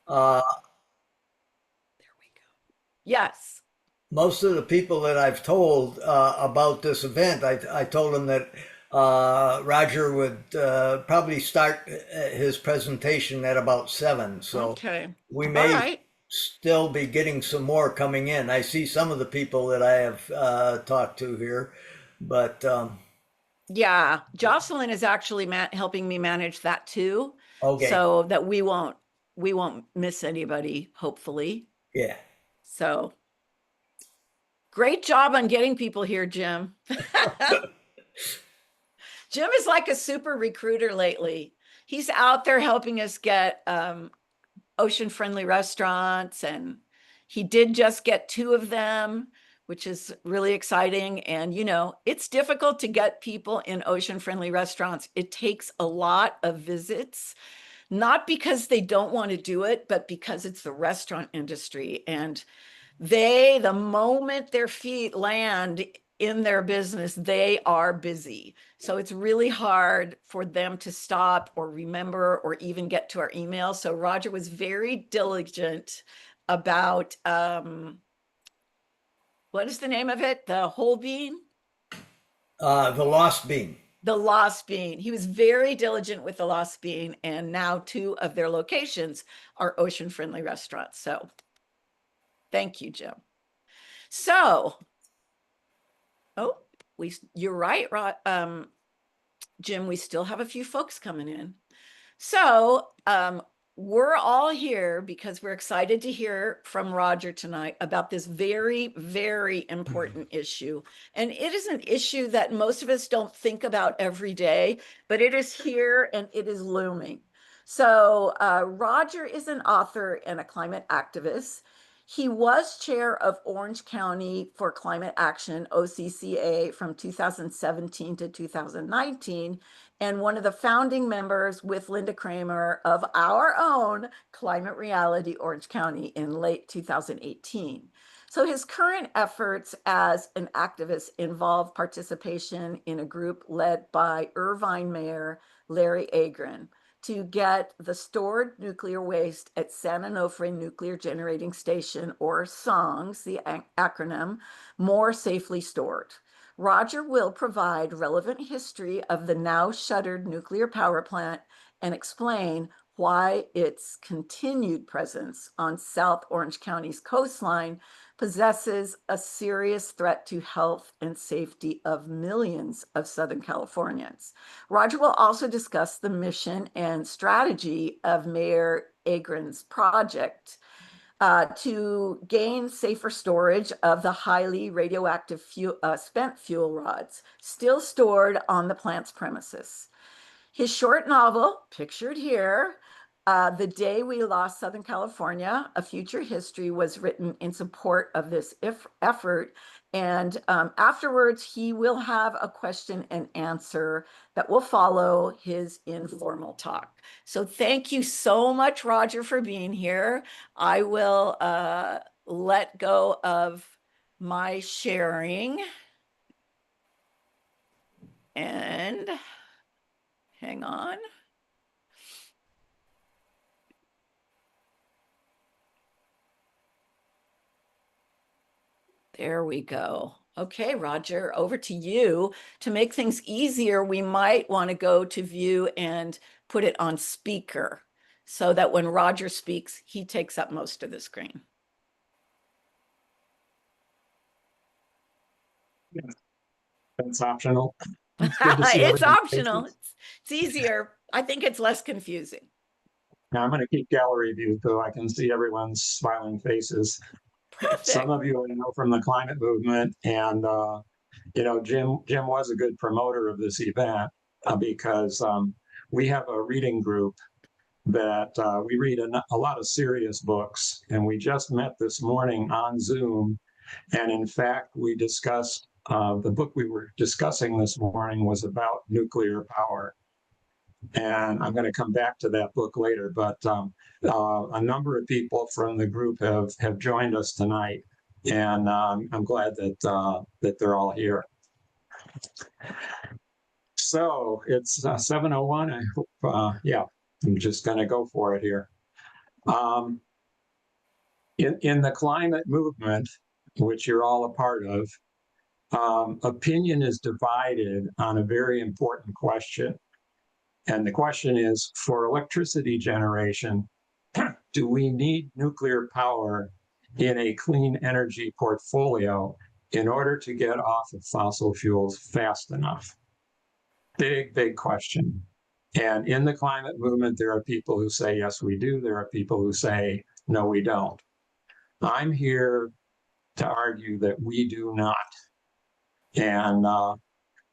Uh, There we go. Yes. Most of the people that I've told about this event, I told them that Roger would probably start his presentation at about 7. So Okay. we All may right. still be getting some more coming in. I see some of the people that I have talked to here, but Yeah. Jocelyn is actually helping me manage that too, okay, so that we won't miss anybody, hopefully. yeah. So great job on getting people here, Jim. Jim is like a super recruiter lately. He's out there helping us get ocean friendly restaurants, and he did just get two of them, which is really exciting. And it's difficult to get people in ocean friendly restaurants. It takes a lot of visits, not because they don't want to do it, but because it's the restaurant industry, and the moment their feet land in their business, they are busy. So it's really hard for them to stop or remember or even get to our email. So Roger was very diligent about what is the name of it? The whole bean? The Lost Bean. The Lost Bean. He was very diligent with the Lost Bean, and now two of their locations are ocean friendly restaurants. So thank you, Jim. So, oh, you're right, Jim, we still have a few folks coming in. So, we're all here because we're excited to hear from Roger tonight about this very, very important issue. And it is an issue that most of us don't think about every day, but it is here and it is looming. So, Roger is an author and a climate activist. He was chair of Orange County for Climate Action, OCCA, from 2017 to 2019, and one of the founding members with Linda Kramer of our own Climate Reality Orange County in late 2018. So his current efforts as an activist involve participation in a group led by Irvine Mayor Larry Agron to get the stored nuclear waste at San Onofre Nuclear Generating Station, or SONGS, the acronym, more safely stored. Roger will provide relevant history of the now shuttered nuclear power plant and explain why its continued presence on South Orange County's coastline possesses a serious threat to health and safety of millions of Southern Californians. Roger will also discuss the mission and strategy of Mayor Agron's project to gain safer storage of the highly radioactive spent fuel rods still stored on the plant's premises. His short novel, pictured here, The Day We Lost Southern California, A Future History, was written in support of this effort. And afterwards, he will have a question and answer that will follow his informal talk. So thank you so much, Roger, for being here. I will let go of my sharing and hang on. There we go. Okay, Roger, over to you. To make things easier, we might want to go to view and put it on speaker so that when Roger speaks, he takes up most of the screen. Yeah, that's optional. It's good to see It's everyone's optional. faces. It's easier. I think it's less confusing. Now I'm going to keep gallery view so I can see everyone's smiling faces. Some Perfect. of you I know from the climate movement, and Jim was a good promoter of this event because we have a reading group that we read a lot of serious books, and we just met this morning on Zoom, and in fact we discussed the book we were discussing this morning was about nuclear power. And I'm going to come back to that book later, but a number of people from the group have joined us tonight, and I'm glad that they're all here. So it's 7:01. I hope, yeah, I'm just going to go for it here. In the climate movement, which you're all a part of, opinion is divided on a very important question. And the question is, for electricity generation, do we need nuclear power in a clean energy portfolio in order to get off of fossil fuels fast enough? Big question. And in the climate movement, there are people who say, yes, we do. There are people who say, no, we don't. I'm here to argue that we do not. And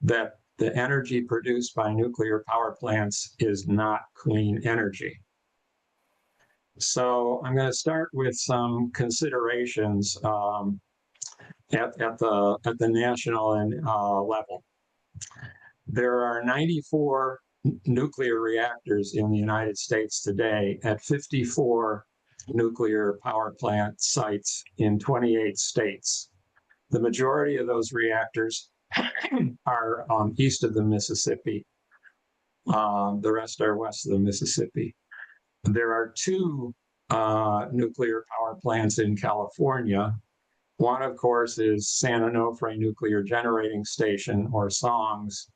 that the energy produced by nuclear power plants is not clean energy. So I'm going to start with some considerations at the national and level. There are 94 nuclear reactors in the United States today at 54 nuclear power plant sites in 28 states. The majority of those reactors are east of the Mississippi. The rest are west of the Mississippi. There are 2 nuclear power plants in California. One, of course, is San Onofre Nuclear Generating Station, or SONGS,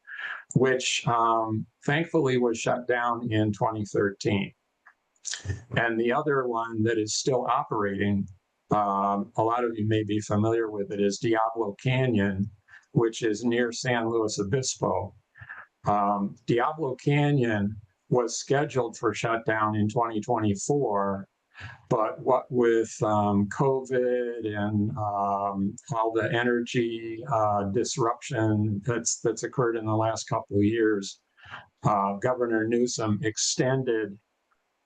which thankfully was shut down in 2013. And the other one that is still operating, a lot of you may be familiar with it, is Diablo Canyon, which is near San Luis Obispo. Diablo Canyon was scheduled for shutdown in 2024, but what with COVID and all the energy disruption that's occurred in the last couple of years, Governor Newsom extended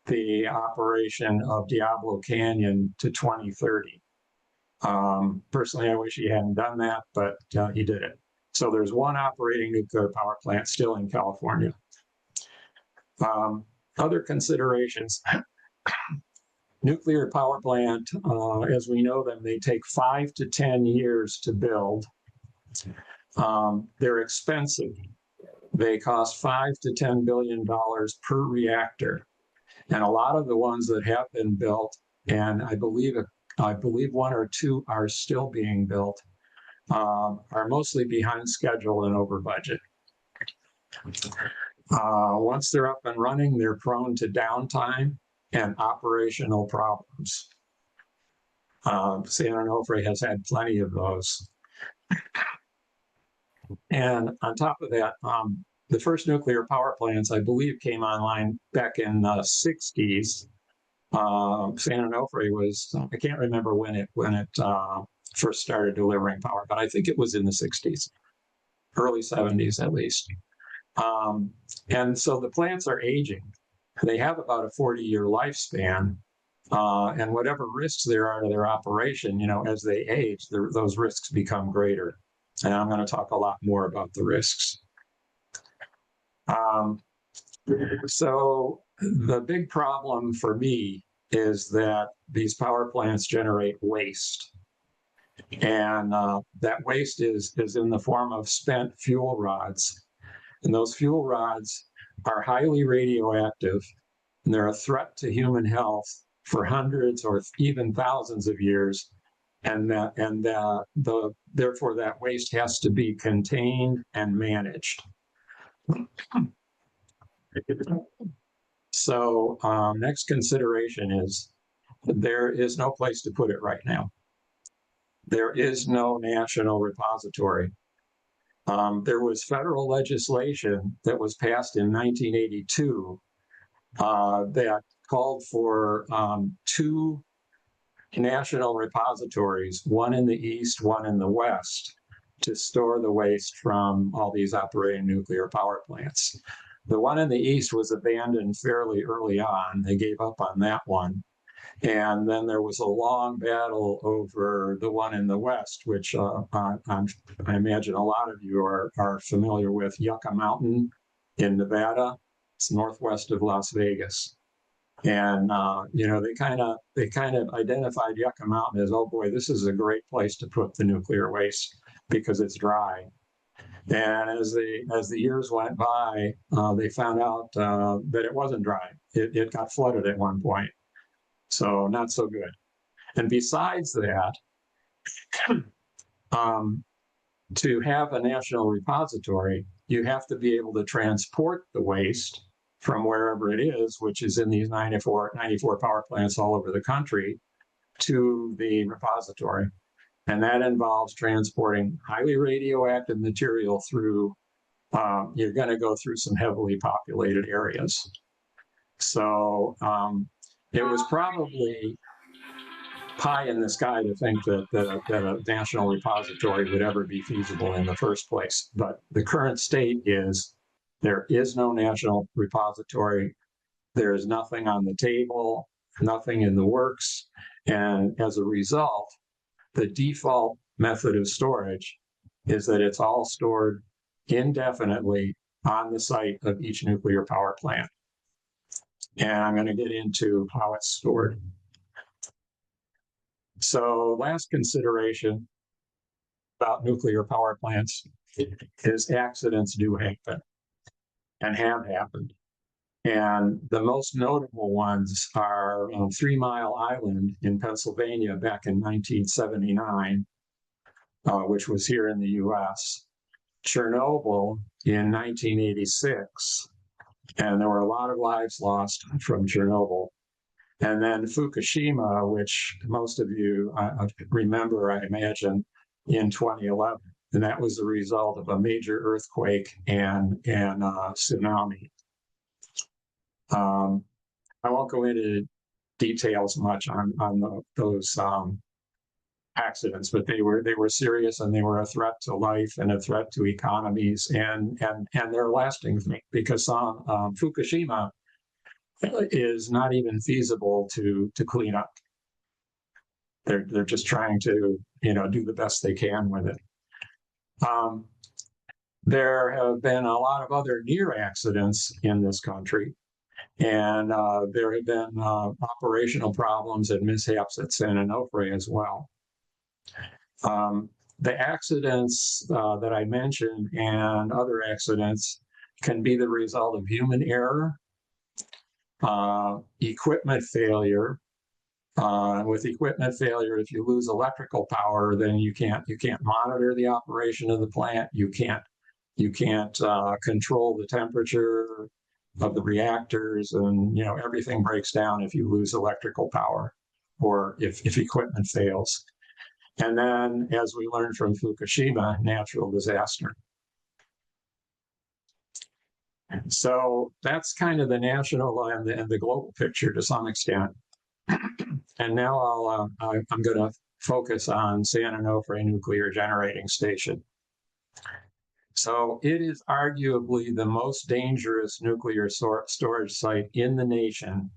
the operation of Diablo Canyon to 2030. Personally, I wish he hadn't done that, but he did it. So there's one operating nuclear power plant still in California. Other considerations. Nuclear power plant, as we know them, they take 5 to 10 years to build. They're expensive. They cost $5 to $10 billion per reactor. And a lot of the ones that have been built, and I believe 1 or 2 are still being built, are mostly behind schedule and over budget. Once they're up and running, they're prone to downtime and operational problems. San Onofre has had plenty of those. And on top of that, the first nuclear power plants, I believe, came online back in the 60s. San Onofre was, I can't remember when it first started delivering power, but I think it was in the 60s, early 70s at least. And so the plants are aging. They have about a 40-year lifespan, and whatever risks there are to their operation, as they age, those risks become greater. And I'm going to talk a lot more about the risks. So the big problem for me is that these power plants generate waste. And that waste is in the form of spent fuel rods. And those fuel rods are highly radioactive, and they're a threat to human health for hundreds or even thousands of years. And therefore that waste has to be contained and managed. So next consideration is there is no place to put it right now. There is no national repository. There was federal legislation that was passed in 1982 that called for 2 national repositories, one in the East, one in the West, to store the waste from all these operating nuclear power plants. The one in the East was abandoned fairly early on. They gave up on that one. And then there was a long battle over the one in the West, which I imagine a lot of you are familiar with, Yucca Mountain in Nevada. It's northwest of Las Vegas. And they kind of identified Yucca Mountain as, oh boy, this is a great place to put the nuclear waste because it's dry. And as the years went by, they found out that it wasn't dry. It got flooded at one point. So not so good. And besides that, to have a national repository, you have to be able to transport the waste from wherever it is, which is in these 94 power plants all over the country, to the repository. And that involves transporting highly radioactive material through, you're going to go through some heavily populated areas. So it was probably pie in the sky to think that a national repository would ever be feasible in the first place. But the current state is there is no national repository. There is nothing on the table, nothing in the works. And as a result, the default method of storage is that it's all stored indefinitely on the site of each nuclear power plant. And I'm going to get into how it's stored. So last consideration about nuclear power plants is accidents do happen and have happened. And the most notable ones are 3 Mile Island in Pennsylvania back in 1979, which was here in the US, Chernobyl in 1986, and there were a lot of lives lost from Chernobyl. And then Fukushima, which most of you remember, I imagine, in 2011. And that was the result of a major earthquake and tsunami. I won't go into details much on those accidents, but they were serious, and they were a threat to life and a threat to economies, and they're lasting, because Fukushima is not even feasible to clean up. They're just trying to do the best they can with it. There have been a lot of other near accidents in this country, and there have been operational problems and mishaps at San Onofre as well. The accidents that I mentioned and other accidents can be the result of human error, equipment failure. With equipment failure, if you lose electrical power, then you can't monitor the operation of the plant. You can't control the temperature of the reactors, and everything breaks down if you lose electrical power or if equipment fails. And then, as we learned from Fukushima, natural disaster. So that's kind of the national and the global picture to some extent. And now I'm going to focus on San Onofre Nuclear Generating Station. So it is arguably the most dangerous nuclear storage site in the nation,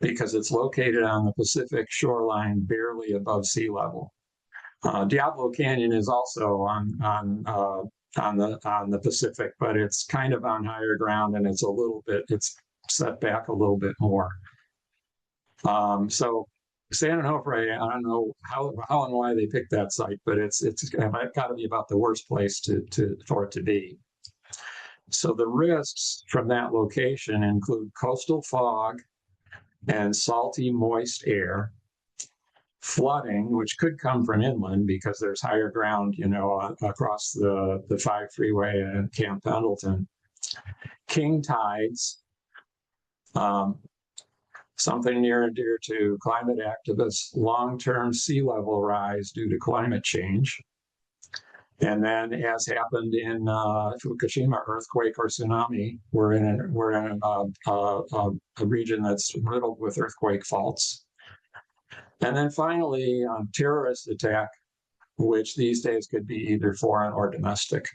because it's located on the Pacific shoreline, barely above sea level. Diablo Canyon is also on the Pacific, but it's kind of on higher ground, and it's set back a little bit more. So San Onofre, I don't know how and why they picked that site, but it's got to be about the worst place for it to be. So the risks from that location include coastal fog and salty, moist air, flooding, which could come from inland because there's higher ground, across the 5 freeway and Camp Pendleton, king tides, something near and dear to climate activists, long-term sea level rise due to climate change. And then, as happened in Fukushima earthquake or tsunami, we're in a region that's riddled with earthquake faults. And then finally, terrorist attack, which these days could be either foreign or domestic.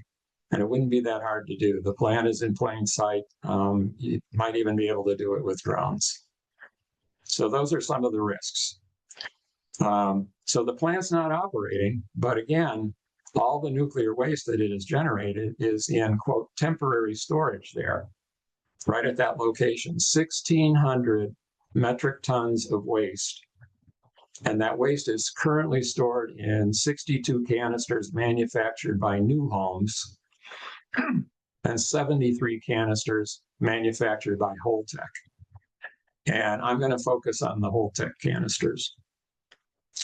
And it wouldn't be that hard to do. The plant is in plain sight. You might even be able to do it with drones. So those are some of the risks. So the plant's not operating, but again, all the nuclear waste that it has generated is in, quote, temporary storage there, right at that location. 1,600 metric tons of waste. And that waste is currently stored in 62 canisters manufactured by New Homes and 73 canisters manufactured by Holtec. And I'm going to focus on the Holtec canisters.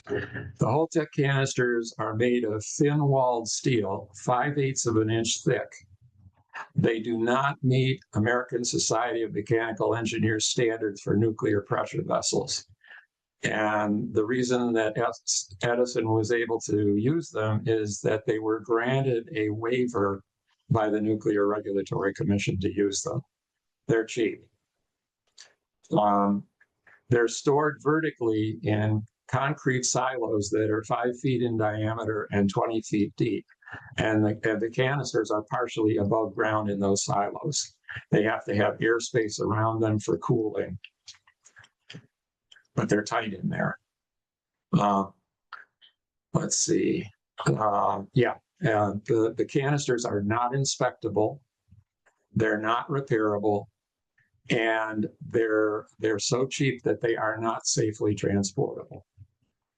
The Holtec canisters are made of thin-walled steel, 5/8 of an inch thick. They do not meet American Society of Mechanical Engineers standards for nuclear pressure vessels. And the reason that Edison was able to use them is that they were granted a waiver by the Nuclear Regulatory Commission to use them. They're cheap. They're stored vertically in concrete silos that are 5 feet in diameter and 20 feet deep. And the canisters are partially above ground in those silos. They have to have airspace around them for cooling, but they're tight in there. Let's see. The canisters are not inspectable. They're not repairable. And they're so cheap that they are not safely transportable.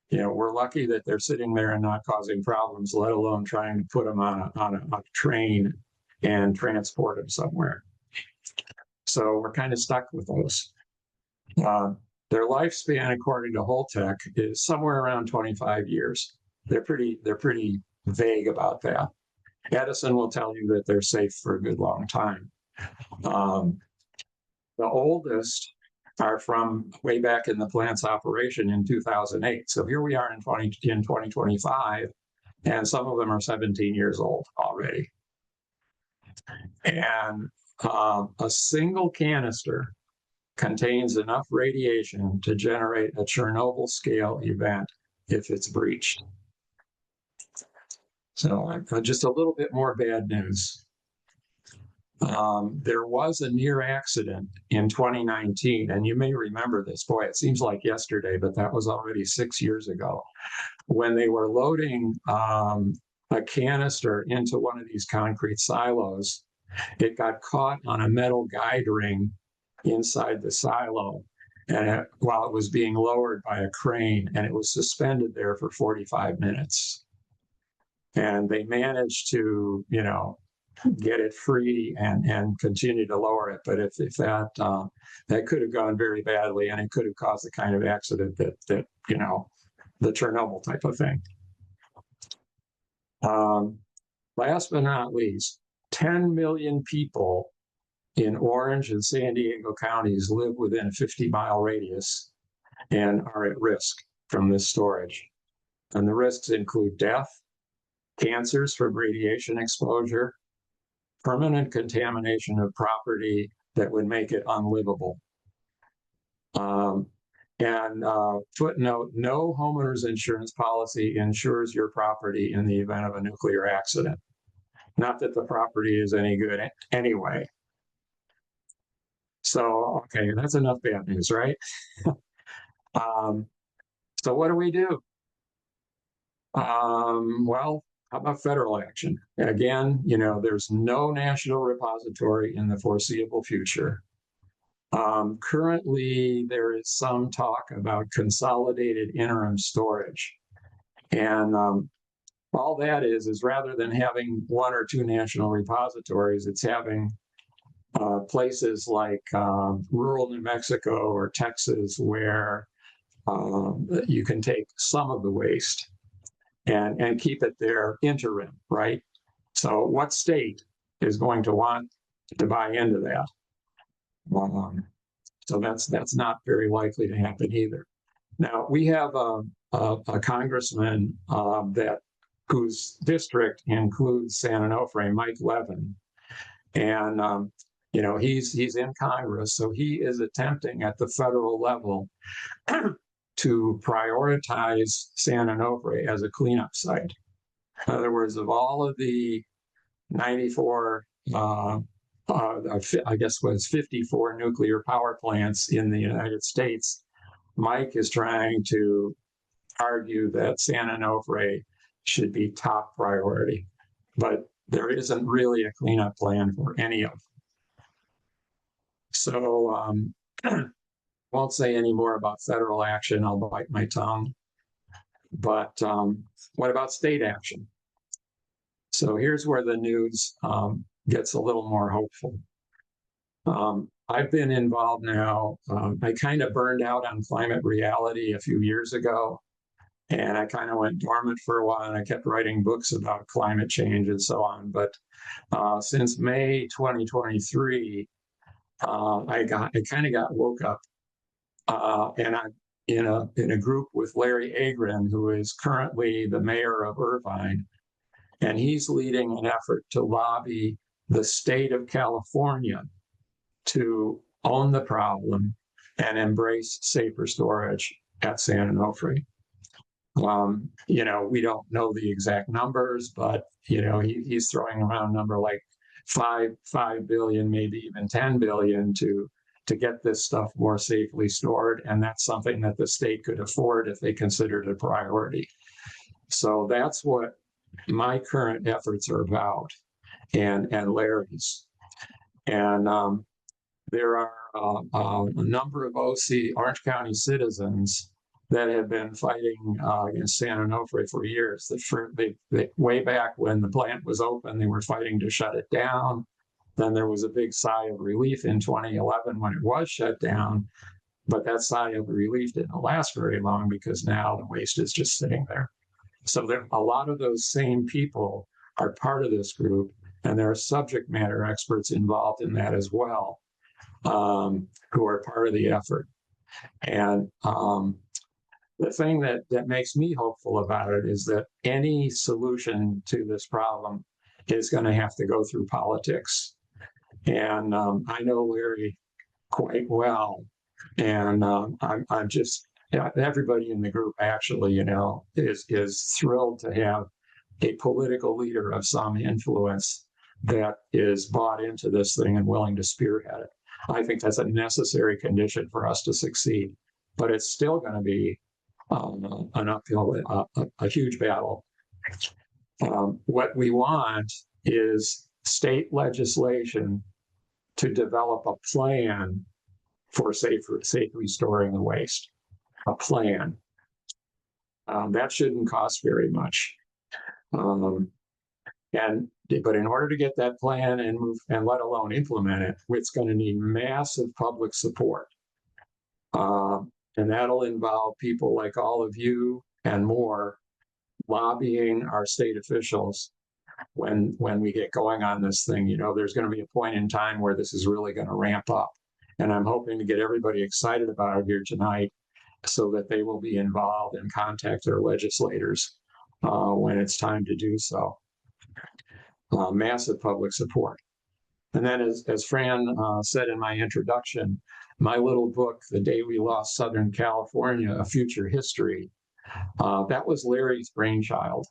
You know, we're lucky that they're sitting there and not causing problems, let alone trying to put them on a train and transport them somewhere. So we're kind of stuck with those. Their lifespan, according to Holtec, is somewhere around 25 years. They're pretty vague about that. Edison will tell you that they're safe for a good long time. The oldest are from way back in the plant's operation in 2008. So here we are in 2025, and some of them are 17 years old already. And a single canister contains enough radiation to generate a Chernobyl scale event if it's breached. So just a little bit more bad news. There was a near accident in 2019, and you may remember this. Boy, it seems like yesterday, but that was already 6 years ago, when they were loading a canister into one of these concrete silos. It got caught on a metal guide ring inside the silo, and while it was being lowered by a crane, and it was suspended there for 45 minutes. And they managed to, get it free and continue to lower it. But if that could have gone very badly, and it could have caused the kind of accident that the Chernobyl type of thing. Last but not least, 10 million people in Orange and San Diego counties live within a 50-mile radius and are at risk from this storage. And the risks include death, cancers from radiation exposure, permanent contamination of property that would make it unlivable. Footnote, no homeowner's insurance policy insures your property in the event of a nuclear accident. Not that the property is any good anyway. So, okay, that's enough bad news, right? So what do we do? Well, how about federal action? Again, there's no national repository in the foreseeable future. Currently, there is some talk about consolidated interim storage. And all that is rather than having 1 or 2 national repositories, it's having places like rural New Mexico or Texas where you can take some of the waste and keep it there interim, right? So what state is going to want to buy into that? So that's not very likely to happen either. Now, we have a congressman whose district includes San Onofre, Mike Levin. And, he's in Congress, so he is attempting at the federal level to prioritize San Onofre as a cleanup site. In other words, of all of the 94, I guess was 54 nuclear power plants in the United States, Mike is trying to argue that San Onofre should be top priority. But there isn't really a cleanup plan for any of them. So won't say any more about federal action. I'll bite my tongue. But what about state action? So here's where the news gets a little more hopeful. I've been involved now. I kind of burned out on climate reality a few years ago, and I kind of went dormant for a while, and I kept writing books about climate change and so on. But since May 2023, I kind of got woke up, and I'm in a group with Larry Agrin, who is currently the mayor of Irvine, and he's leading an effort to lobby the state of California to own the problem and embrace safer storage at San Onofre. We don't know the exact numbers, but he's throwing around a number like 5 billion, maybe even 10 billion to get this stuff more safely stored, and that's something that the state could afford if they considered it a priority. So that's what my current efforts are about, and Larry's. And there are a number of Orange County citizens that have been fighting against San Onofre for years. Way back when the plant was open, they were fighting to shut it down. Then there was a big sigh of relief in 2011 when it was shut down, but that sigh of relief didn't last very long because now the waste is just sitting there. So a lot of those same people are part of this group, and there are subject matter experts involved in that as well, who are part of the effort. And the thing that makes me hopeful about it is that any solution to this problem is going to have to go through politics. And I know Larry quite well, and I'm just, everybody in the group actually, is thrilled to have a political leader of some influence that is bought into this thing and willing to spearhead it. I think that's a necessary condition for us to succeed, but it's still going to be an uphill, a huge battle. What we want is state legislation to develop a plan for safely storing the waste. A plan. That shouldn't cost very much. But in order to get that plan and let alone implement it, it's going to need massive public support. And that'll involve people like all of you and more lobbying our state officials when we get going on this thing. There's going to be a point in time where this is really going to ramp up. And I'm hoping to get everybody excited about it here tonight so that they will be involved and contact their legislators when it's time to do so. Massive public support. And then as Fran said in my introduction, my little book, The Day We Lost Southern California, A Future History, that was Larry's brainchild.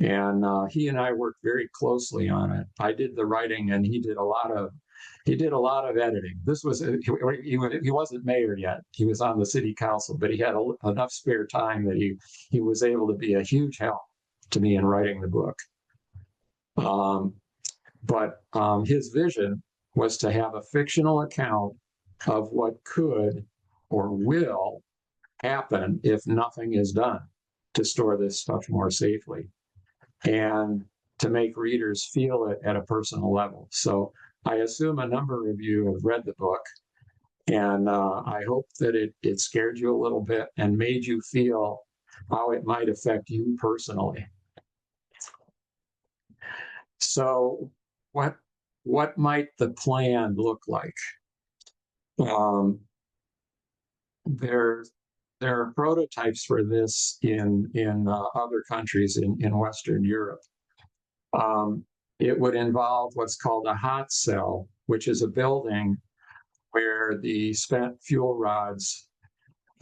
And he and I worked very closely on it. I did the writing and he did a lot of editing. He wasn't mayor yet. He was on the city council, but he had enough spare time that he was able to be a huge help to me in writing the book. But his vision was to have a fictional account of what could or will happen if nothing is done to store this stuff more safely, and to make readers feel it at a personal level. So I assume a number of you have read the book, and I hope that it scared you a little bit and made you feel how it might affect you personally. So what might the plan look like? There are prototypes for this in other countries in Western Europe. It would involve what's called a hot cell, which is a building where the spent fuel rods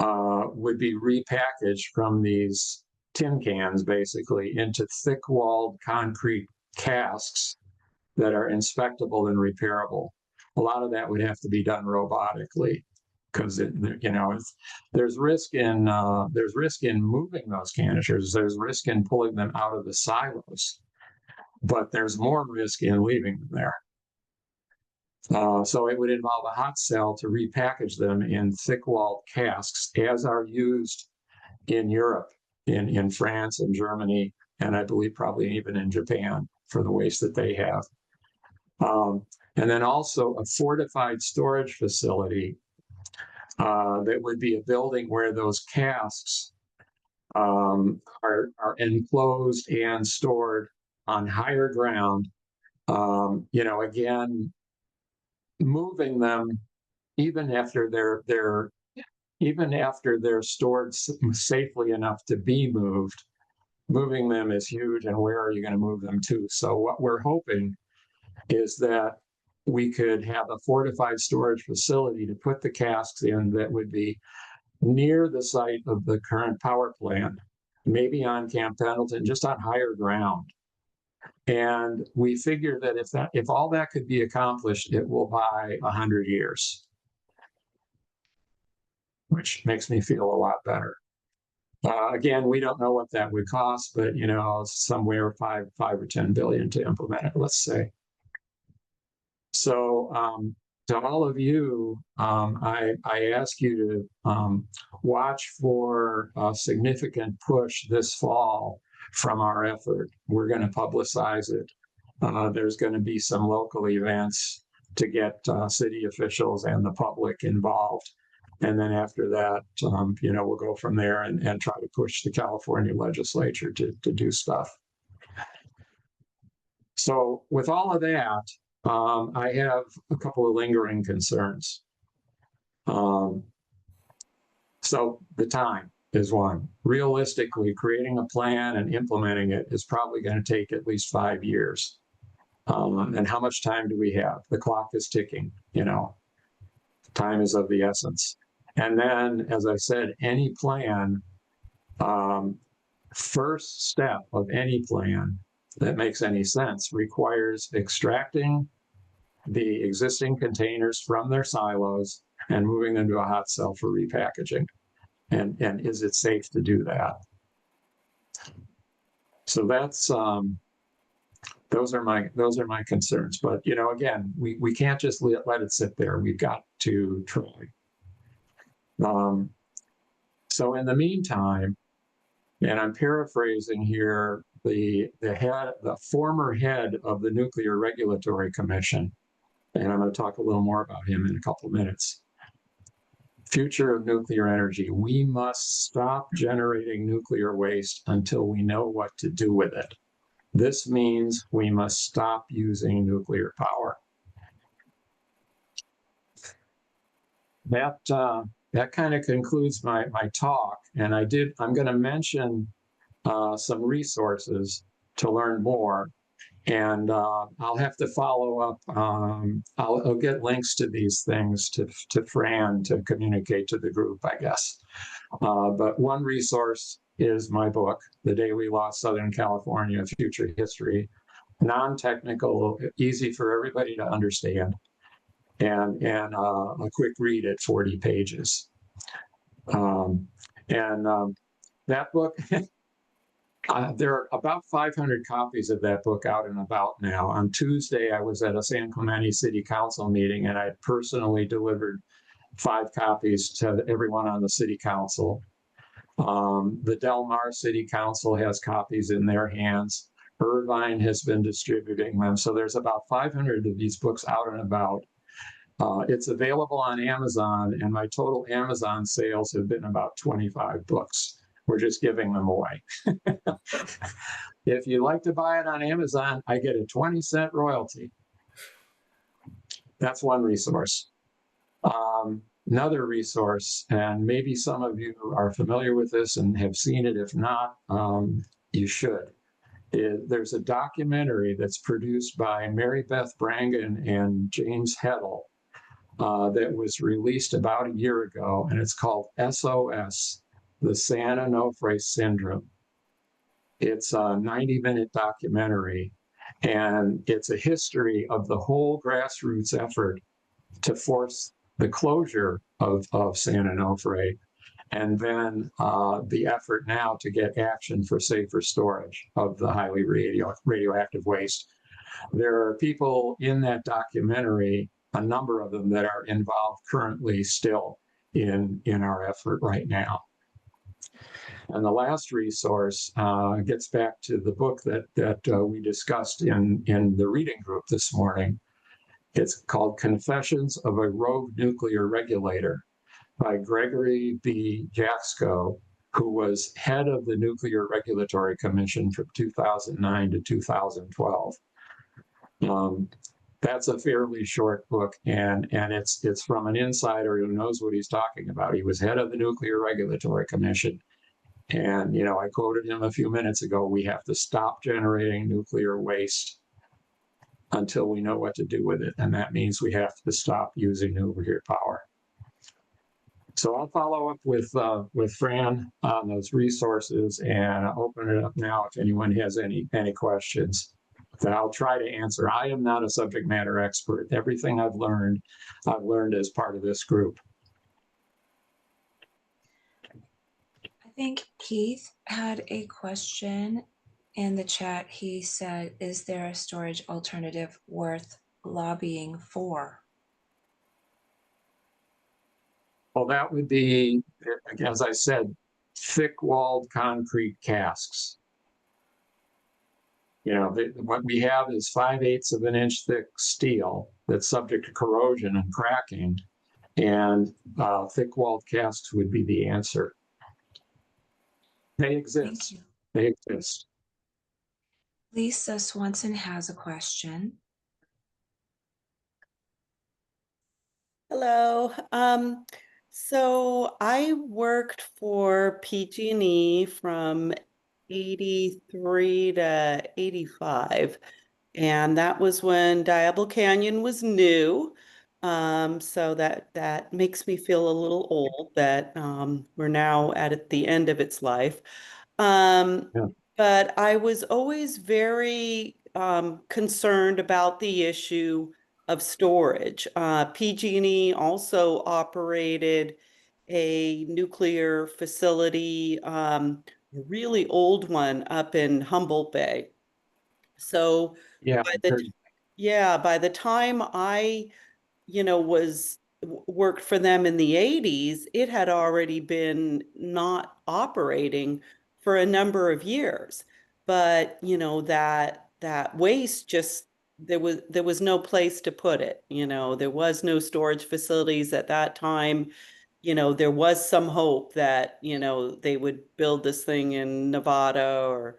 would be repackaged from these tin cans, basically, into thick-walled concrete casks that are inspectable and repairable. A lot of that would have to be done robotically, because there's risk in moving those canisters. There's risk in pulling them out of the silos, but there's more risk in leaving them there. So it would involve a hot cell to repackage them in thick-walled casks, as are used in Europe, in France and Germany, and I believe probably even in Japan for the waste that they have. And then also a fortified storage facility that would be a building where those casks are enclosed and stored on higher ground. Again, moving them even after they're stored safely enough to be moved, moving them is huge. And where are you going to move them to? So what we're hoping is that we could have a fortified storage facility to put the casks in that would be near the site of the current power plant, maybe on Camp Pendleton, just on higher ground. And we figure that if all that could be accomplished, it will buy 100 years, which makes me feel a lot better. Again, we don't know what that would cost, but somewhere five or 10 billion to implement it, let's say. So to all of you, I ask you to watch for a significant push this fall from our effort. We're going to publicize it. There's going to be some local events to get city officials and the public involved. And then after that, we'll go from there and try to push the California legislature to do stuff. So with all of that, I have a couple of lingering concerns. So the time is one. Realistically, creating a plan and implementing it is probably going to take at least 5 years. And how much time do we have? The clock is ticking, time is of the essence. And then, as I said, any plan, first step of any plan that makes any sense requires extracting the existing containers from their silos and moving them to a hot cell for repackaging. And is it safe to do that? So that's those are my concerns. But again, we can't just let it sit there. We've got to try. So in the meantime, and I'm paraphrasing here, the former head of the Nuclear Regulatory Commission, and I'm going to talk a little more about him in a couple of minutes. Future of nuclear energy. We must stop generating nuclear waste until we know what to do with it. This means we must stop using nuclear power. That kind of concludes my talk. And I'm going to mention some resources to learn more. And I'll have to follow up. I'll get links to these things to Fran to communicate to the group, I guess. But one resource is my book, The Day We Lost Southern California, Future History. Non-technical, easy for everybody to understand, and a quick read at 40 pages. That book, there are about 500 copies of that book out and about now. On Tuesday, I was at a San Clemente City Council meeting, and I personally delivered 5 copies to everyone on the City Council. The Del Mar City Council has copies in their hands. Irvine has been distributing them. So there's about 500 of these books out and about. It's available on Amazon, and my total Amazon sales have been about 25 books. We're just giving them away. If you'd like to buy it on Amazon, I get a 20-cent royalty. That's one resource. Another resource, and maybe some of you are familiar with this and have seen it. If not, you should. There's a documentary that's produced by Mary Beth Brangan and James Heddle that was released about a year ago, and it's called SOS, the San Onofre Syndrome. It's a 90-minute documentary, and it's a history of the whole grassroots effort to force the closure of San Onofre, and then the effort now to get action for safer storage of the highly radioactive waste. There are people in that documentary, a number of them, that are involved currently still in our effort right now. And the last resource gets back to the book that we discussed in the reading group this morning, It's called Confessions of a Rogue Nuclear Regulator by Gregory B. Jaczko, who was head of the Nuclear Regulatory Commission from 2009 to 2012. That's a fairly short book, and it's from an insider who knows what he's talking about. He was head of the Nuclear Regulatory Commission. And, I quoted him a few minutes ago, we have to stop generating nuclear waste until we know what to do with it. And that means we have to stop using nuclear power. So I'll follow up with Fran on those resources and I'll open it up now if anyone has any questions that I'll try to answer. I am not a subject matter expert. Everything I've learned as part of this group. I think Keith had a question in the chat. He said, is there a storage alternative worth lobbying for? Well, that would be, as I said, thick-walled concrete casks. What we have is 5/8 of an inch thick steel that's subject to corrosion and cracking, and thick-walled casks would be the answer. They exist. Thank you. They exist. Lisa Swanson has a question. Hello. So I worked for PG&E from 83 to 85, and that was when Diablo Canyon was new. So that makes me feel a little old that we're now at the end of its life. Yeah. But I was always very concerned about the issue of storage. PG&E also operated a nuclear facility, a really old one up in Humboldt Bay. So Yeah. by the time I, worked for them in the 80s, it had already been not operating for a number of years. But, that waste just there was no place to put it. There was no storage facilities at that time. There was some hope that, they would build this thing in Nevada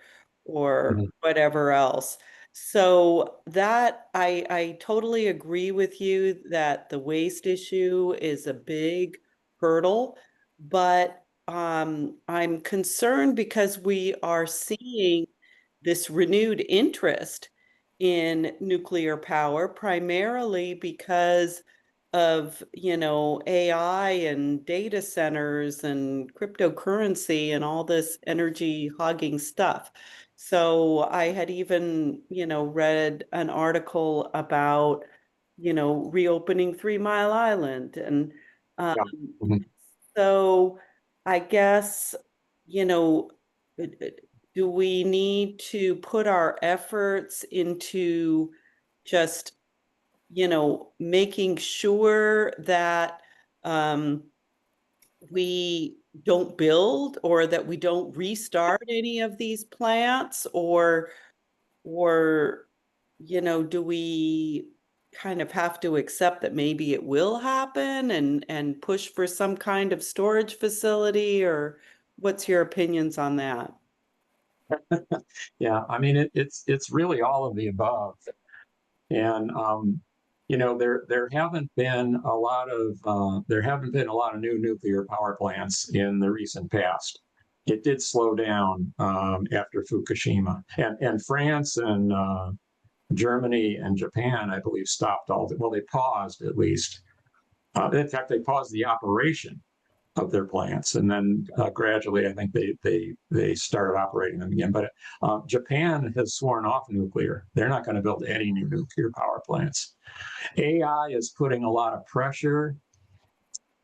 or whatever else. So that I totally agree with you that the waste issue is a big hurdle, but I'm concerned because we are seeing this renewed interest in nuclear power, primarily because of, AI and data centers and cryptocurrency and all this energy hogging stuff. So I had even, read an article about, reopening 3 Mile Island. And Mhm. so I guess, you know, do we need to put our efforts into just, making sure that we don't build or that we don't restart any of these plants, or do we kind of have to accept that maybe it will happen and push for some kind of storage facility? Or what's your opinions on that? Yeah, I mean, it's really all of the above. And there haven't been a lot of new nuclear power plants in the recent past. It did slow down after Fukushima, and France and Germany and Japan, I believe, stopped they paused at least. In fact, they paused the operation of their plants, and then gradually, I think they started operating them again. But Japan has sworn off nuclear; they're not going to build any new nuclear power plants. AI is putting a lot of pressure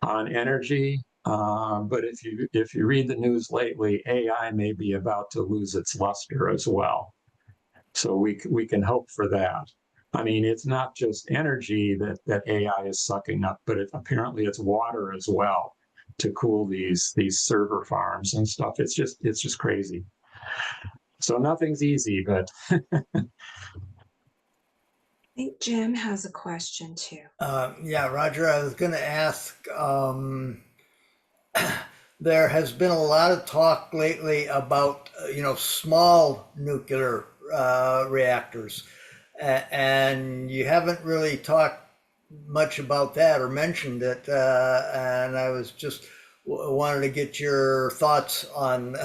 on energy, but if you read the news lately, AI may be about to lose its luster as well. So we can hope for that. I mean, it's not just energy that AI is sucking up, but apparently it's water as well to cool these server farms and stuff. It's just crazy. So nothing's easy, but think Jim has a question too. Yeah, Roger, I was going to ask, there has been a lot of talk lately about, small nuclear reactors. And you haven't really talked much about that or mentioned it. And I was just wanted to get your thoughts on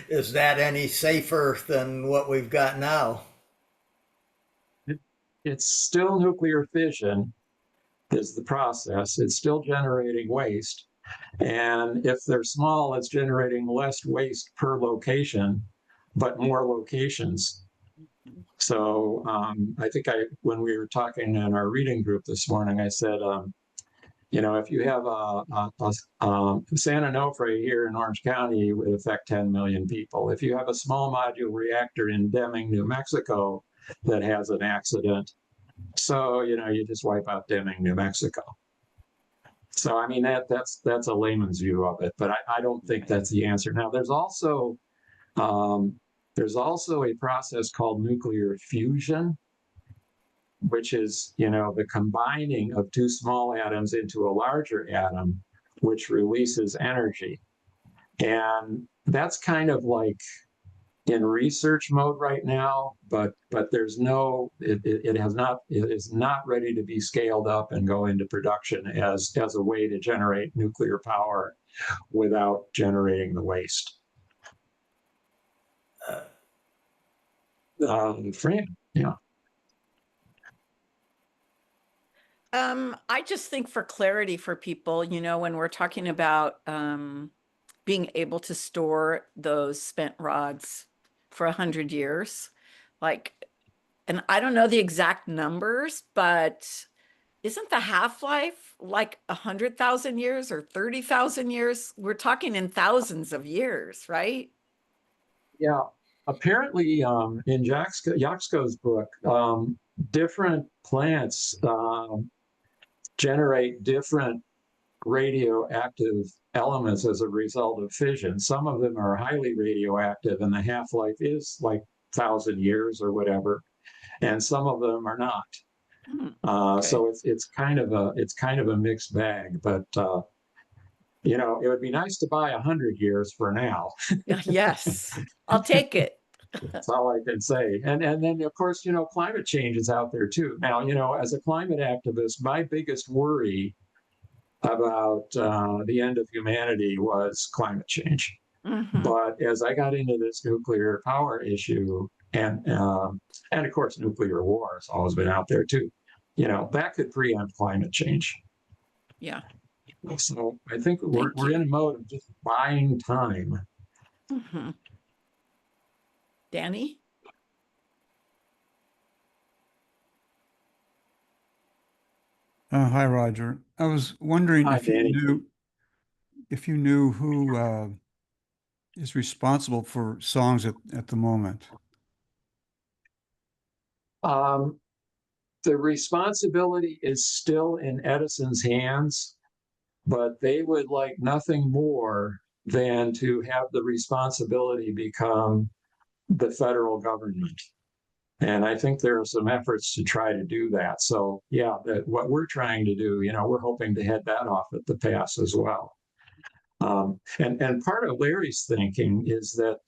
is that any safer than what we've got now? It's still nuclear fission is the process. It's still generating waste. And if they're small, it's generating less waste per location, but more locations. So I think when we were talking in our reading group this morning, I said, if you have San Onofre here in Orange County, it would affect 10 million people. If you have a small module reactor in Deming, New Mexico, that has an accident, so you just wipe out Deming, New Mexico. So I mean that's a layman's view of it, but I don't think that's the answer. Now there's also a process called nuclear fusion, which is the combining of two small atoms into a larger atom, which releases energy, and that's kind of like in research mode right now, but there's no, it is not ready to be scaled up and go into production as a way to generate nuclear power without generating the waste. Fran, yeah. I just think for clarity for people, when we're talking about being able to store those spent rods for 100 years, and I don't know the exact numbers, but isn't the half-life like 100,000 years or 30,000 years? We're talking in thousands of years, right? Yeah. Apparently, in Yaxco's book, different plants generate different radioactive elements as a result of fission. Some of them are highly radioactive, and the half-life is like 1,000 years or whatever, and some of them are not. Okay. So it's kind of a mixed bag, but it would be nice to buy 100 years for now. Yes, I'll take it. That's all I can say. And then of course, climate change is out there too. Now, as a climate activist, my biggest worry about the end of humanity was climate change. Mhm. But as I got into this nuclear power issue, and of course, nuclear war has always been out there too, that could preempt climate change. Yeah. So I think we're Thank you. in a mode of just buying time. Mhm. Danny? Hi, Roger. I was wondering Hi, Danny. if you knew who is responsible for songs at the moment. Um, the responsibility is still in Edison's hands, but they would like nothing more than to have the responsibility become the federal government. And I think there are some efforts to try to do that. So yeah, what we're trying to do, we're hoping to head that off at the pass as well. And part of Larry's thinking is that,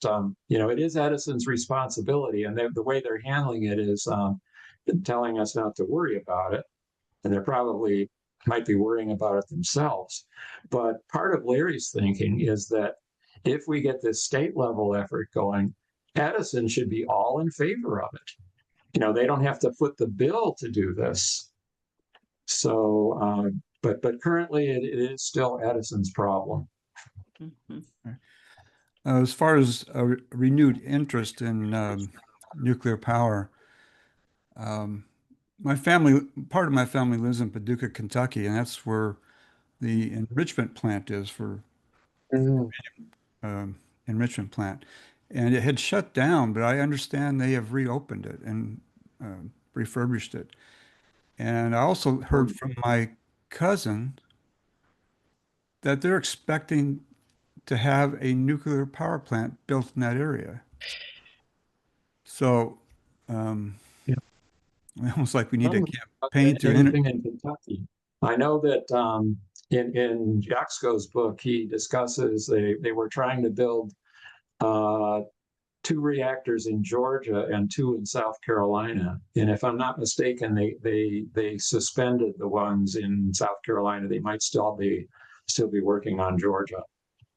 it is Edison's responsibility, and the way they're handling it is telling us not to worry about it. And they're probably might be worrying about it themselves. But part of Larry's thinking is that if we get this state level effort going, Edison should be all in favor of it. They don't have to foot the bill to do this. So, but currently it is still Edison's problem. Mhm. As far as a renewed interest in nuclear power, part of my family lives in Paducah, Kentucky, and that's where the enrichment plant is for Mhm. enrichment plant. And it had shut down, but I understand they have reopened it and refurbished it. And I also heard from my cousin that they're expecting to have a nuclear power plant built in that area. So, Yeah. Almost like we need a Not campaign to anything in Kentucky. I know that in Jaxco's book, he discusses they were trying to build 2 reactors in Georgia and 2 in South Carolina. And if I'm not mistaken, they suspended the ones in South Carolina. They might still be working on Georgia,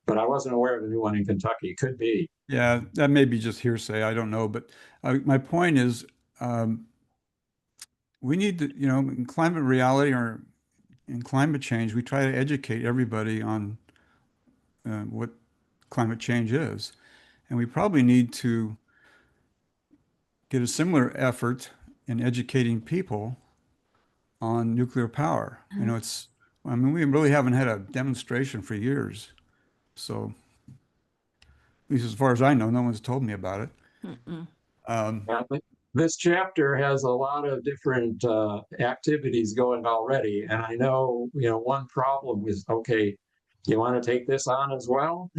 but I wasn't aware of a new one in Kentucky. Could be. Yeah, that may be just hearsay. I don't know. But my point is, we need to, in climate reality or in climate change, we try to educate everybody on what climate change is. And we probably need to get a similar effort in educating people on nuclear power. I mean, we really haven't had a demonstration for years. So, at least as far as I know, no one's told me about it. Mm-mm. This chapter has a lot of different activities going already, and I know one problem is, okay, you want to take this on as well?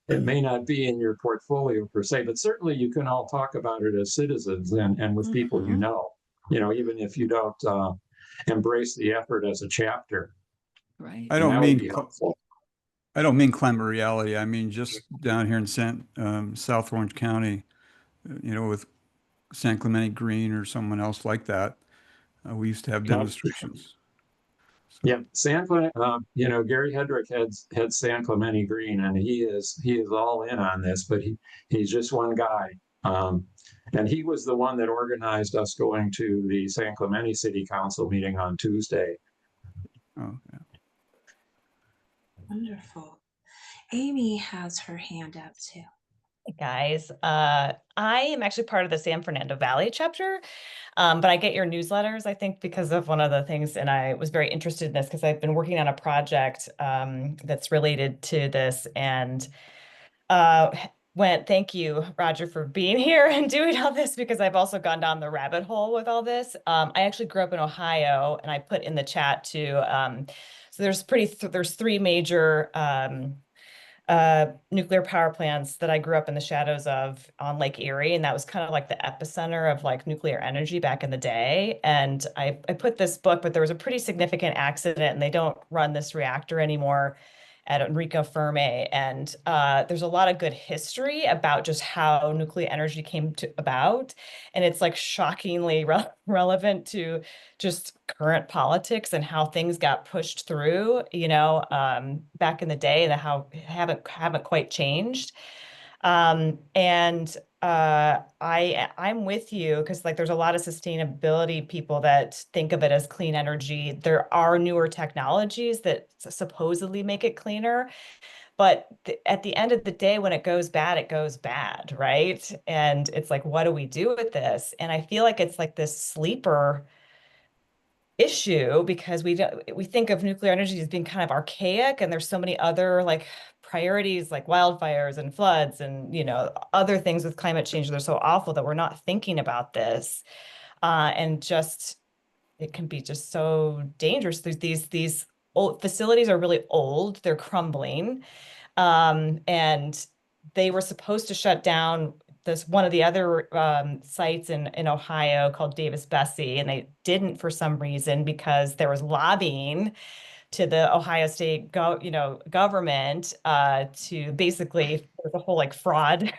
It may not be in your portfolio per se, but certainly you can all talk about it as citizens and with people Mhm. even if you don't embrace the effort as a chapter. Right. I And don't that would mean be helpful. I don't mean climate reality. I mean just down here in South Orange County, with San Clemente Green or someone else like that. We used to have demonstrations. So, Yeah, San Clemente, Gary Hedrick had San Clemente Green, and he is all in on this, but he's just one guy. And he was the one that organized us going to the San Clemente City Council meeting on Tuesday. oh, yeah. Wonderful. Amy has her hand up too. Hey guys, I am actually part of the San Fernando Valley chapter, but I get your newsletters, I think, because of one of the things, and I was very interested in this because I've been working on a project that's related to this, and thank you, Roger, for being here and doing all this, because I've also gone down the rabbit hole with all this. I actually grew up in Ohio, and I put in the chat too. So there's 3 major nuclear power plants that I grew up in the shadows of on Lake Erie. And that was kind of like the epicenter of like nuclear energy back in the day. And I put this book, but there was a pretty significant accident and they don't run this reactor anymore at Enrico Fermi. And there's a lot of good history about just how nuclear energy came about. And it's like shockingly relevant to just current politics and how things got pushed through, back in the day, and how haven't quite changed. I'm with you because like there's a lot of sustainability people that think of it as clean energy. There are newer technologies that supposedly make it cleaner, but at the end of the day, when it goes bad, right? And it's like, what do we do with this? And I feel like it's like this sleeper issue because we think of nuclear energy as being kind of archaic, and there's so many other like priorities like wildfires and floods and other things with climate change that are so awful that we're not thinking about this, and just it can be just so dangerous. There's these old facilities are really old, they're crumbling, and they were supposed to shut down this one of the other sites in Ohio called Davis-Besse, and they didn't for some reason because there was lobbying to the Ohio State government to basically the whole like fraud,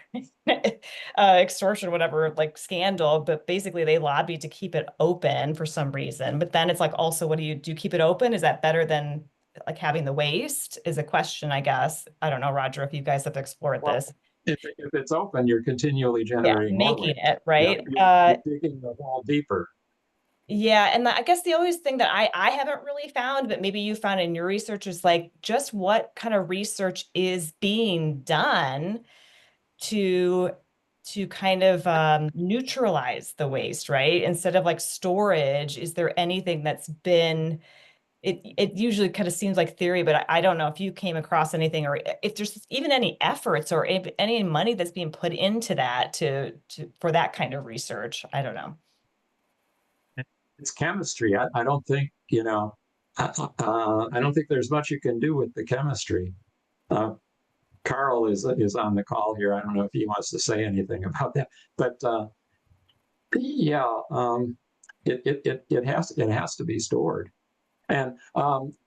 extortion, whatever, like scandal. But basically they lobbied to keep it open for some reason. But then it's like, also, what do you keep it open? Is that better than like having the waste is a question, I guess. I don't know, Roger, if you guys have explored this. If it's open, you're continually generating more Making waste. it, right? You're digging the hole deeper. Yeah, and I guess the always thing that I haven't really found, but maybe you found in your research, is like just what kind of research is being done to kind of neutralize the waste, right? Instead of like storage, is there anything that's been it usually kind of seems like theory, but I don't know if you came across anything or if there's even any efforts or if any money that's being put into that for that kind of research. I don't know. It's chemistry. I don't think, I don't think there's much you can do with the chemistry. Carl is on the call here. I don't know if he wants to say anything about that, but yeah, it has to be stored. And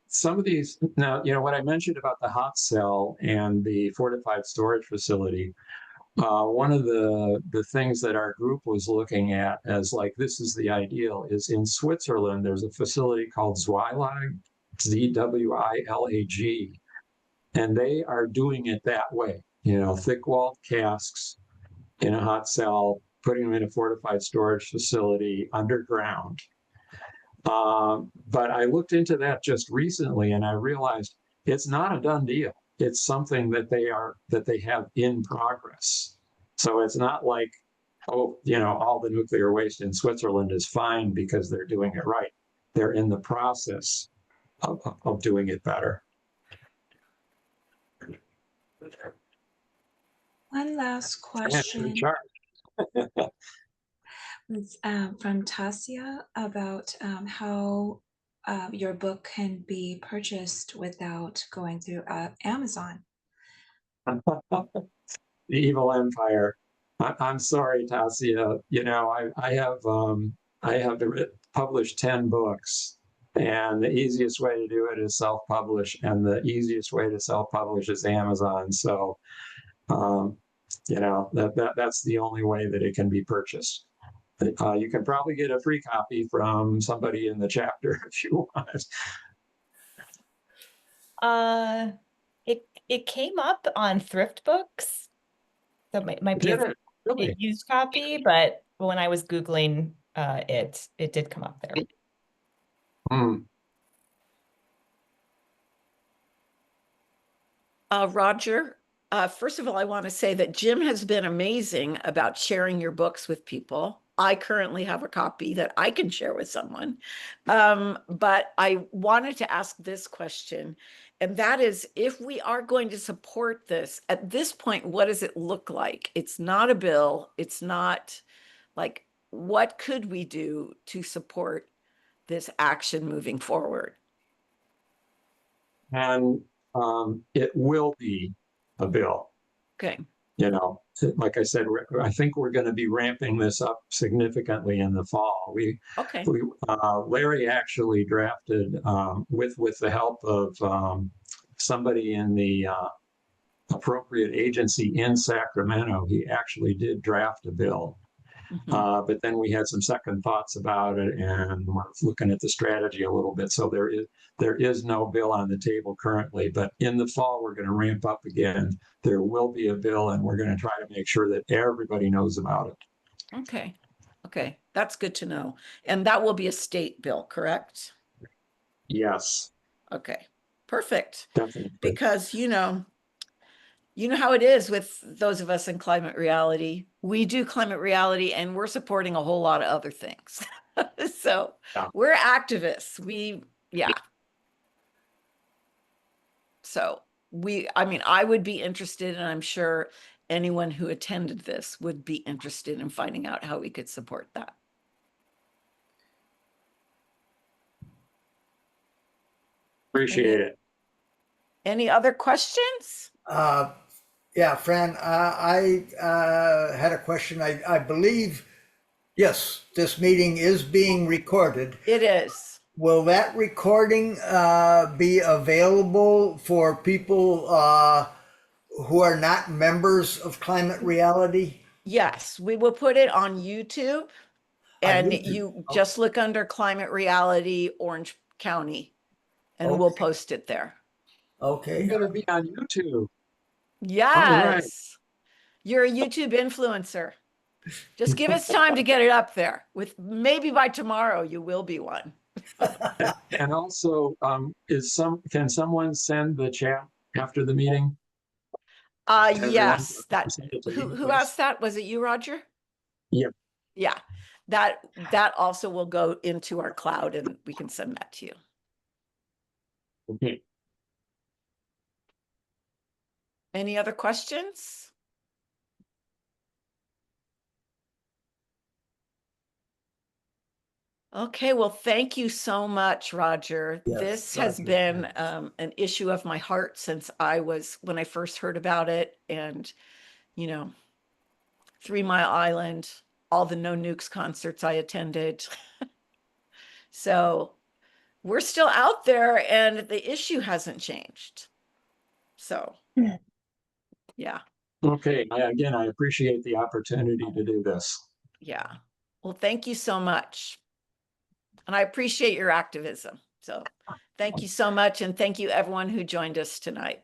some of these now, what I mentioned about the hot cell and the fortified storage facility. One of the things that our group was looking at as like this is the ideal is in Switzerland. There's a facility called Zweilag, Zwilag, and they are doing it that way. Thick walled casks in a hot cell, putting them in a fortified storage facility underground. But I looked into that just recently, and I realized it's not a done deal. It's something that they have in progress. So it's not like, all the nuclear waste in Switzerland is fine because they're doing it right. They're in the process of doing it better. One last question was, from Tasia about how your book can be purchased without going through Amazon. The evil empire. I'm sorry, Tasia. I have published 10 books, and the easiest way to do it is self-publish, and the easiest way to self-publish is Amazon. So, that's the only way that it can be purchased. You can probably get a free copy from somebody in the chapter if you want. It came up on Thrift Books, so it might be Did a it really? used copy, but when I was Googling it did come up there. Roger, first of all, I want to say that Jim has been amazing about sharing your books with people. I currently have a copy that I can share with someone. But I wanted to ask this question, and that is, if we are going to support this, at this point, what does it look like? It's not a bill. It's not like, what could we do to support this action moving forward? And it will be a bill. Okay. Like I said, I think we're going to be ramping this up significantly in the fall. Okay. Larry actually drafted with the help of somebody in the appropriate agency in Sacramento. He actually did draft a bill. But then we had some second thoughts about it, and we're looking at the strategy a little bit. So there is no bill on the table currently, but in the fall, we're going to ramp up again. There will be a bill, and we're going to try to make sure that everybody knows about it. Okay. Okay. That's good to know. And that will be a state bill, correct? Yes. Okay. Perfect. Definitely. Because, you know how it is with those of us in climate reality. We do climate reality and we're supporting a whole lot of other things. So yeah. We're activists. So I would be interested, and I'm sure anyone who attended this would be interested in finding out how we could support that. Appreciate it. Any other questions? Yeah, Fran, I had a question. I believe, yes, this meeting is being recorded. It is. Will that recording be available for people who are not members of Climate Reality? Yes, we will put it on YouTube, and you just look under Climate Reality Orange County, and we'll post it there. Okay. It's going to be on YouTube. Yes. Right. You're a YouTube influencer. Just give us time to get it up there. Maybe by tomorrow you will be one. And also, can someone send the chat after the meeting? Yes. Who asked that? Was it you, Roger? Yeah. Yeah. That also will go into our cloud, and we can send that to you. Okay. Any other questions? Okay, well, thank you so much, Roger. Yes, this has been an issue of my heart since when I first heard about it, and 3 Mile Island, all the No Nukes concerts I attended. So we're still out there and the issue hasn't changed. So, yeah, Okay, again, I appreciate the opportunity to do this. yeah. Well, thank you so much. And I appreciate your activism. So thank you so much. And thank you everyone who joined us tonight.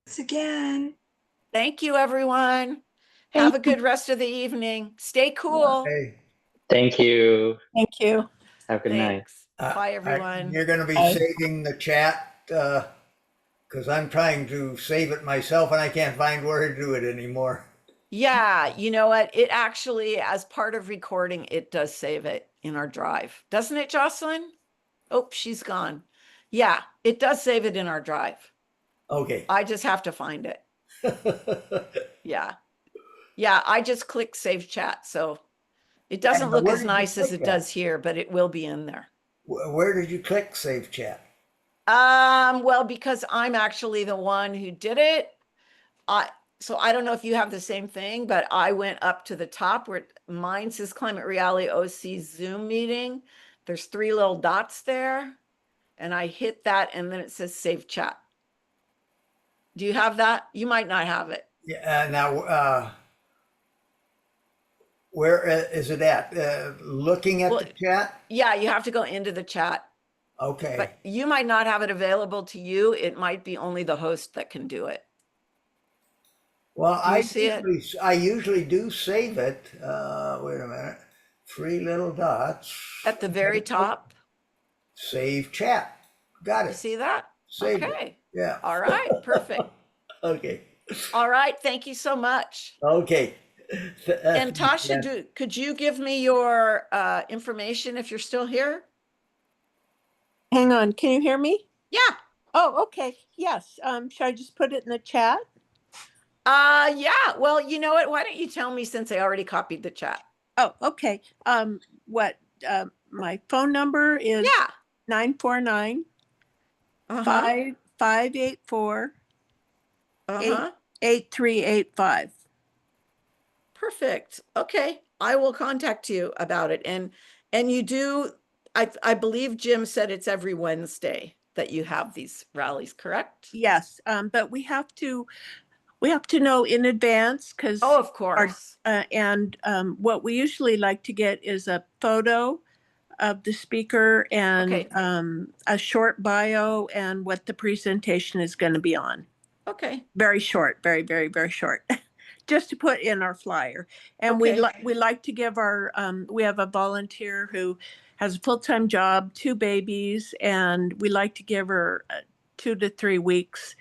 Thanks again. Thank you, everyone. Have a good rest of the evening. Stay cool. Hey, Thank you. Thank you. Have a good night. Thanks. Bye, everyone. you're going to be Bye. saving the chat because I'm trying to save it myself and I can't find where to do it anymore. Yeah, you know what? It actually, as part of recording, it does save it in our drive. Doesn't it, Jocelyn? Oh, she's gone. Yeah, it does save it in our drive. Okay. I just have to find it. Yeah. Yeah, I just click save chat. So it doesn't but look where as did you nice as click it that? does here, but it will be in there. Where did you click save chat? Well, because I'm actually the one who did it. So I don't know if you have the same thing, but I went up to the top where mine says Climate Reality OC Zoom meeting. There's 3 little dots there. And I hit that and then it says save chat. Do you have that? You might not have it. Yeah. Now, where is it at? Looking at Well, the chat? Yeah, you have to go into the chat. Okay. But you might not have it available to you. It might be only the host that can do it. Well, Do you see it? I usually do save it. Wait a minute. 3 little dots. At the very top. Save chat. Got You it. see that? Saved it. Okay. Yeah. All right. Perfect. Okay. All right. Thank you so much. Okay. And Tasha, could you give me your information if you're still here? Hang on. Can you hear me? Yeah. Oh, okay. Yes. Should I just put it in the chat? Yeah. Well, you know what? Why don't you tell me since I already copied the chat? Oh, okay. My phone number is Yeah. 949 Uh-huh. 584 Uh-huh. 8385. Perfect. Okay. I will contact you about it. And you do, I believe Jim said it's every Wednesday that you have these rallies, correct? Yes, but we have to know in advance because Oh, of course. what we usually like to get is a photo of the speaker and Okay. a short bio and what the presentation is going to be on. Okay. Very short, very, very, very short, just to put in our flyer. And we like to give we have a volunteer who has a full-time job, 2 babies, and we like to give her 2 to 3 weeks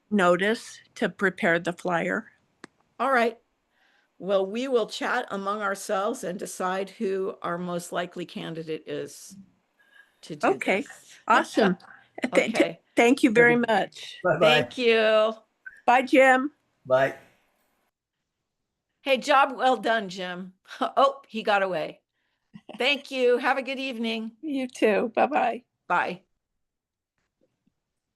notice to prepare the flyer. All right. Well, we will chat among ourselves and decide who our most likely candidate is to do Okay, this. awesome. Okay. Thank you very much. Bye-bye. Thank you. Bye, Jim. Bye. Hey, job well done, Jim. Oh, he got away. Thank you. Have a good evening. You too. Bye-bye. Bye.